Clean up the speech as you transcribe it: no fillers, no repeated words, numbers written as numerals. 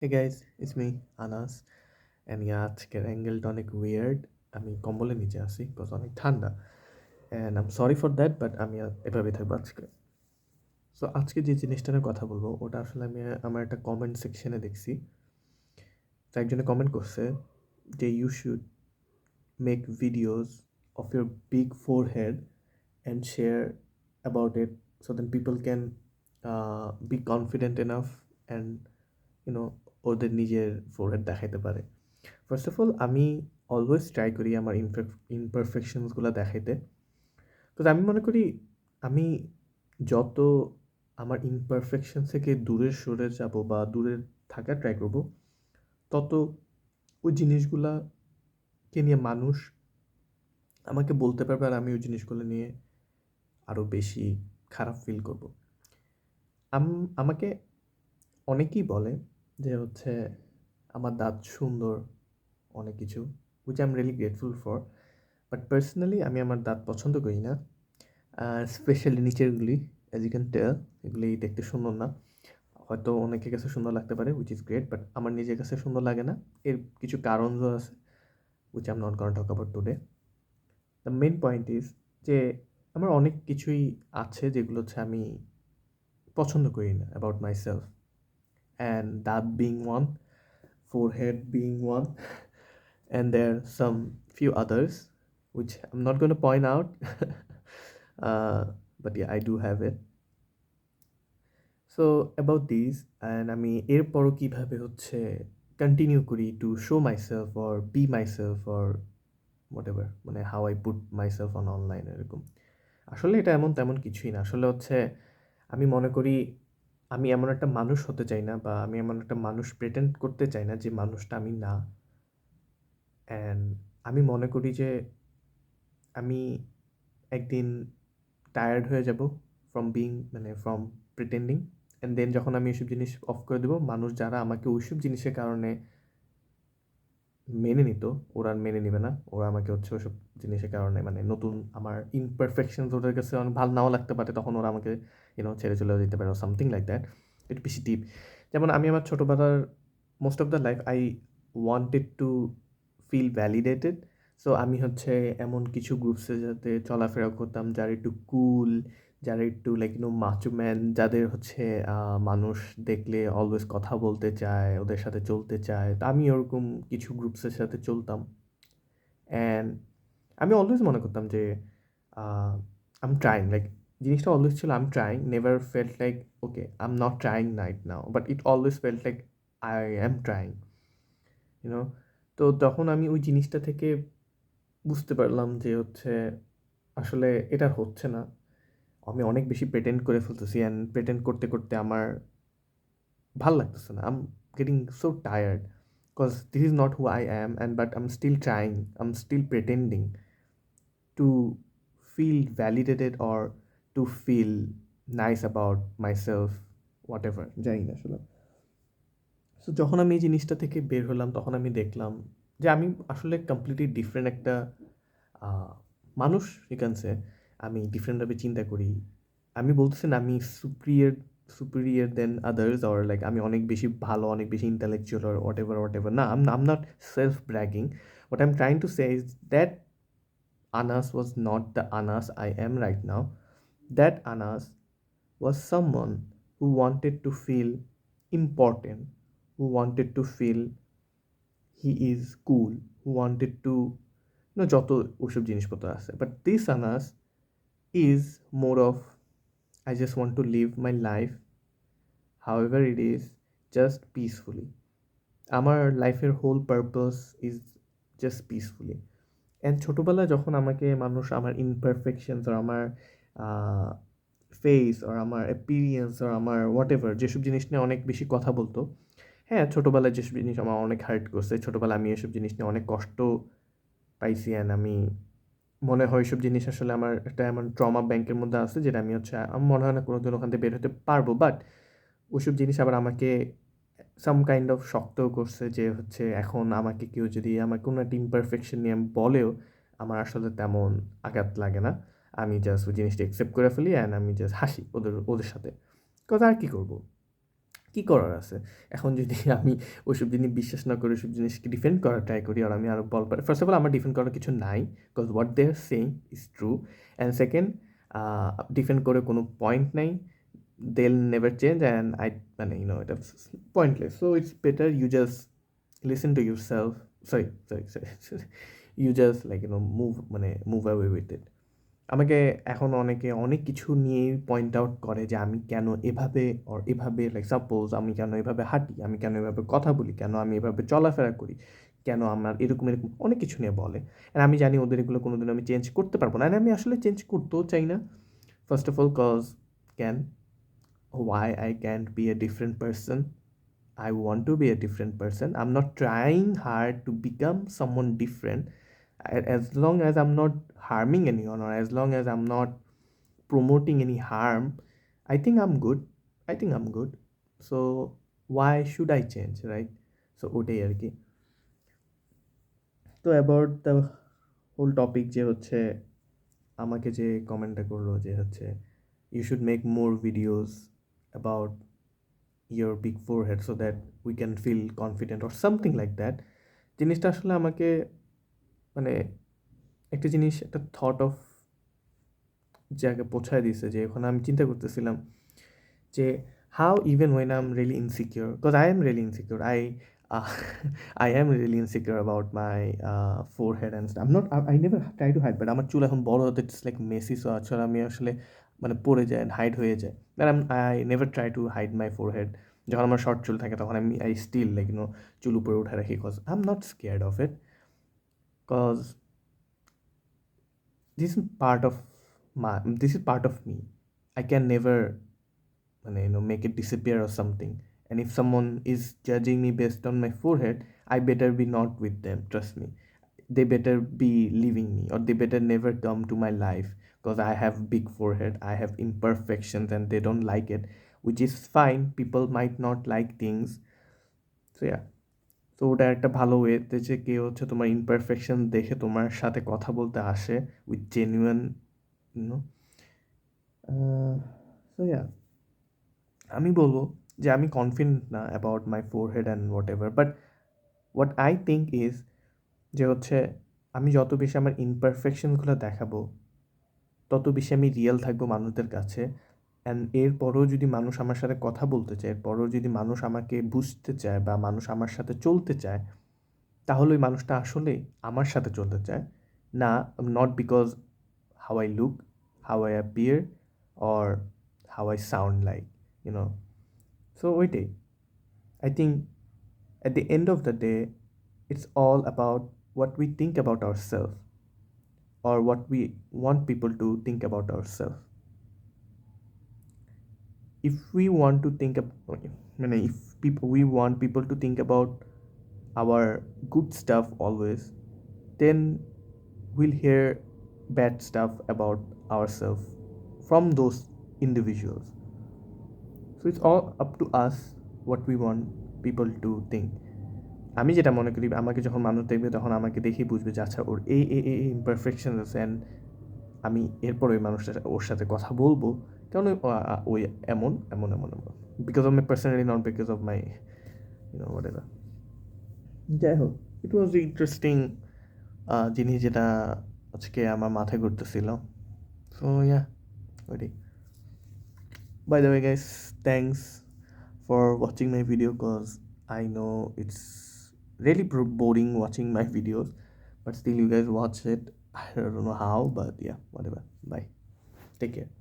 Hey guys, it's me, Anas. And yeah, আজকের অ্যাঙ্গেলটা অনেক weird. আমি কম্বলের নিচে আছি বিকজ অনেক ঠান্ডা। And I am sorry for that, but আমি এভাবেই থাকবো আজকে। সো আজকে যে জিনিসটা নিয়ে কথা বলবো ওটা আসলে আমি আমার একটা কমেন্ট সেকশনে দেখছি। তো একজনে কমেন্ট করছে যে you should make videos of your big forehead and share about it so then people can be confident enough and you know ওদের নিজের ফোরহেড দেখাইতে পারে। ফার্স্ট অফ অল আমি অলওয়েজ ট্রাই করি আমার ইমপারফেকশনসগুলো দেখাইতে। তো আমি মনে করি আমি যত আমার ইমপারফেকশন থেকে দূরে সরে যাব বা দূরে থাকার ট্রাই করব, তত ওই জিনিসগুলাকে নিয়ে মানুষ আমাকে বলতে পারবে আর আমি ওই জিনিসগুলো নিয়ে আরও বেশি খারাপ ফিল করব। আমাকে অনেকেই বলে যে হচ্ছে আমার দাঁত সুন্দর, অনেক কিছু, which I am really grateful for. But personally আমি আমার দাঁত পছন্দ করি না। স্পেশালি নিচেরগুলি, অ্যাজ ইউ ক্যান টেল, এগুলি দেখতে সুন্দর না। হয়তো অনেকের কাছে সুন্দর লাগতে পারে, উইচ ইজ গ্রেট, বাট আমার নিজের কাছে সুন্দর লাগে না। এর কিছু কারণও আছে, which I am not gonna talk about today. The main point is যে আমার অনেক কিছুই আছে যেগুলো হচ্ছে আমি পছন্দ করি না অ্যাবাউট মাই সেলফ, অ্যান্ড দাঁত being one, forehead being one, and there are some few others which I'm not going to point out. uh, but yeah, I do have it. So about these, and আমি এরপরও কিভাবে হচ্ছে continue করি to show myself or be myself or whatever, মানে how I put myself on online এরকম। আসলে এটা এমন তেমন কিছুই না। আসলে হচ্ছে আমি মনে করি আমি এমন একটা মানুষ হতে চাই না, বা আমি এমন একটা মানুষ প্রেটেন্ড করতে চাই না যে মানুষটা আমি না। অ্যান্ড আমি মনে করি যে আমি একদিন টায়ার্ড হয়ে যাব ফ্রম বিং, মানে ফ্রম প্রিটেন্ডিং। অ্যান্ড দেন যখন আমি এসব জিনিস অফ করে দেবো, মানুষ যারা আমাকে ওইসব জিনিসের কারণে মেনে নিত, ওরা আর মেনে নিবে না। ওরা আমাকে হচ্ছে ওইসব জিনিসের কারণে, মানে নতুন আমার ইমপারফেকশনস ওদের কাছে অনেক ভালো নাও লাগতে পারে, তখন ওরা আমাকে ছেড়ে চলেও যেতে পারে, সামথিং লাইক দ্যাট। একটু বেশি ডিপ। যেমন আমি আমার ছোটোবেলার most of the life I wanted to feel validated. So আমি হচ্ছে এমন কিছু গ্রুপসের সাথে চলাফেরা করতাম যারা একটু কুল, যারা একটু লাইক মাচো ম্যান, যাদের হচ্ছে মানুষ দেখলে অলওয়েজ কথা বলতে চায়, ওদের সাথে চলতে চায়। তো আমি ওরকম কিছু গ্রুপসের সাথে চলতাম। অ্যান্ড আমি অলওয়েজ মনে করতাম যে আম ট্রাইং, লাইক জিনিসটা অলওয়েজ ছিল I'm trying, never felt like okay I am not trying right now, but it always felt like I am trying, you know. তো তখন আমি ওই জিনিসটা থেকে বুঝতে পারলাম যে হচ্ছে আসলে এটা হচ্ছে না। আমি অনেক বেশি প্রেটেন্ড করে ফেলতেছি, অ্যান্ড প্রেটেন্ড করতে করতে আমার ভাল লাগতেছে না। I'm getting so tired because this is not who I am, and but I'm still trying, I'm still pretending to feel validated or to feel nice about myself, whatever, জানি না আসলে। So যখন আমি এই জিনিসটা থেকে বের হলাম, তখন আমি দেখলাম যে আমি আসলে কমপ্লিটলি ডিফারেন্ট একটা মানুষ। এখানসে আমি ডিফারেন্টভাবে চিন্তা করি। আমি বলতেছি না আমি superior than others, or like আমি অনেক বেশি ভালো, অনেক বেশি ইন্টেলেকচুয়াল অর হোয়াট এভার। না, I'm not self bragging. What I am trying to say is that Anas was not the Anas I am right now. That Anas was someone who wanted to feel important, who wanted to feel he is cool, who wanted to যত ওসব জিনিসপত্র আছে। But this onus is more of I just want to live my life however it is, just peacefully. আমার লাইফের whole purpose is just peacefully. And ছোটোবেলায় যখন আমাকে মানুষ আমার ইমপারফেকশনস আর আমার ফেস আর আমার অ্যাপিরিয়েন্স আর আমার হোয়াট এভার যেসব জিনিস নিয়ে অনেক বেশি কথা বলতো, হ্যাঁ, ছোটোবেলায় যেসব জিনিস আমার অনেক হার্ট করছে, ছোটোবেলায় আমি এসব জিনিস নিয়ে অনেক কষ্ট পাইছি। অ্যান্ড আমি মনে হয় ওইসব জিনিস আসলে আমার একটা এমন ট্রমা ব্যাংকের মধ্যে আছে, যেটা আমি হচ্ছে আমার মনে হয় না কোনো দিন ওখান থেকে বের হতে পারবো। বাট ওইসব জিনিস আবার আমাকে সাম কাইন্ড অফ শক্তও করছে, যে হচ্ছে এখন আমাকে কেউ যদি আমার কোনো একটা ইমপারফেকশন নিয়ে বলেও আমার আসলে তেমন আঘাত লাগে না। আমি জাস্ট ওই জিনিসটা অ্যাকসেপ্ট করে ফেলি, অ্যান্ড আমি জাস্ট হাসি ওদের ওদের সাথে। কথা আর কী করবো। কী করার আছে? এখন যদি আমি ওইসব জিনিস বিশ্বাস না করে ওইসব জিনিসকে ডিফেন্ড করার ট্রাই করি আর আমি আরও বল পাই, ফার্স্ট অফ অল আমার ডিফেন্ড করার কিছু নাই, because what they are saying is true. And second, defend করে কোনো পয়েন্ট নাই, they'll never change, and I মানে এটা pointless. So it's better you just listen to yourself. Sorry. You just like move away with it. আমাকে এখন অনেকে অনেক কিছু নিয়েই পয়েন্ট আউট করে যে আমি কেন এভাবে অর এভাবে, লাইক সাপোজ আমি কেন এভাবে হাঁটি, আমি কেন এভাবে কথা বলি, কেন আমি এভাবে চলাফেরা করি, কেন আমার এরকম এরকম অনেক কিছু নিয়ে বলে। আর আমি জানি ওদের এগুলো কোনোদিন আমি চেঞ্জ করতে পারবো না, আর আমি আসলে চেঞ্জ করতেও চাই না। First of all cause can why I can't be a different person. I want to be a different person. I'm not trying hard to become someone different. As long as I'm not harming anyone, or as long as I'm not promoting any harm, I think I'm good. So why should I change, right? So ওটাই আর কি। তো about the whole topic যে হচ্ছে আমাকে যে কমেন্টটা করলো যে হচ্ছে you should make more videos about your big forehead so that we can feel confident or something like that, জিনিসটা আসলে আমাকে মানে একটা জিনিস, একটা থট অফ জায়গায় পৌঁছায় দিয়েছে, যে ওখানে আমি চিন্তা করতেছিলাম যে how even when I'm really insecure, because I am really insecure, uh, I am really insecure about my forehead and stuff. I never try to hide, but আমার চুল এখন বড় হতে ইটস লাইক মেসি, সো আসলে আমি আসলে পড়ে যায়, হাইড হয়ে যায়। I never try to hide my forehead. যখন আমার শর্ট চুল থাকে তখন আই স্টিল লাইক চুল উপরে উঠে রাখি, cause I am not scared of it, cause this is part of this is part of me. I can never make it disappear or something. And if someone is judging me based on my forehead, I better be not with them, trust me. They better be leaving me, or they better never come to my life, because I have big forehead, I have imperfections, and they don't like it, which is fine. People might not like things. So yeah, তো ওটা একটা ভালো ওয়েতে যে কেউ হচ্ছে তোমার imperfection দেখে তোমার সাথে কথা বলতে আসে with genuine no. So yeah, আমি বলবো যে আমি কনফিডেন্ট না about my forehead and whatever, but what I think is যে হচ্ছে আমি যত বেশি আমার ইমপারফেকশনগুলো দেখাবো তত বেশি আমি রিয়েল থাকবো মানুষদের কাছে। অ্যান্ড এরপরেও যদি মানুষ আমার সাথে কথা বলতে চায়, এরপরেও যদি মানুষ আমাকে বুঝতে চায় বা মানুষ আমার সাথে চলতে চায়, তাহলে ওই মানুষটা আসলে আমার সাথে চলতে চায়, না not because how I look, how I appear, or how I sound like, you know. So ওইটাই, I think at the end of the day, it's all about what we think about ourselves, or what we want people to think about ourselves. If we want to think if we want people to think about our good stuff always, then we'll hear bad stuff about ourselves from those individuals. So it's all up to us what we want people to think. আমি যেটা মনে করি, আমাকে যখন মানুষ দেখবে তখন আমাকে দেখেই বুঝবে যে আচ্ছা ওর এই ইমপারফেকশন আছে, অ্যান্ড আমি এরপর ওই মানুষটার ওর সাথে কথা বলবো, কারণ ওই এমন এমন এমন এমন, because of my personally, not because of my what ever. যাই হোক, ইট ওয়াজ ইন্টারেস্টিং জিনিস যেটা আজকে আমার মাথায় ঘুরতেছিল। সো ইয়া, ওইটাই। By the way, guys, thanks for watching my video, because I know it's really boring watching my videos, but still you guys watch it. I don't know how, but yeah, whatever. Bye. Take care.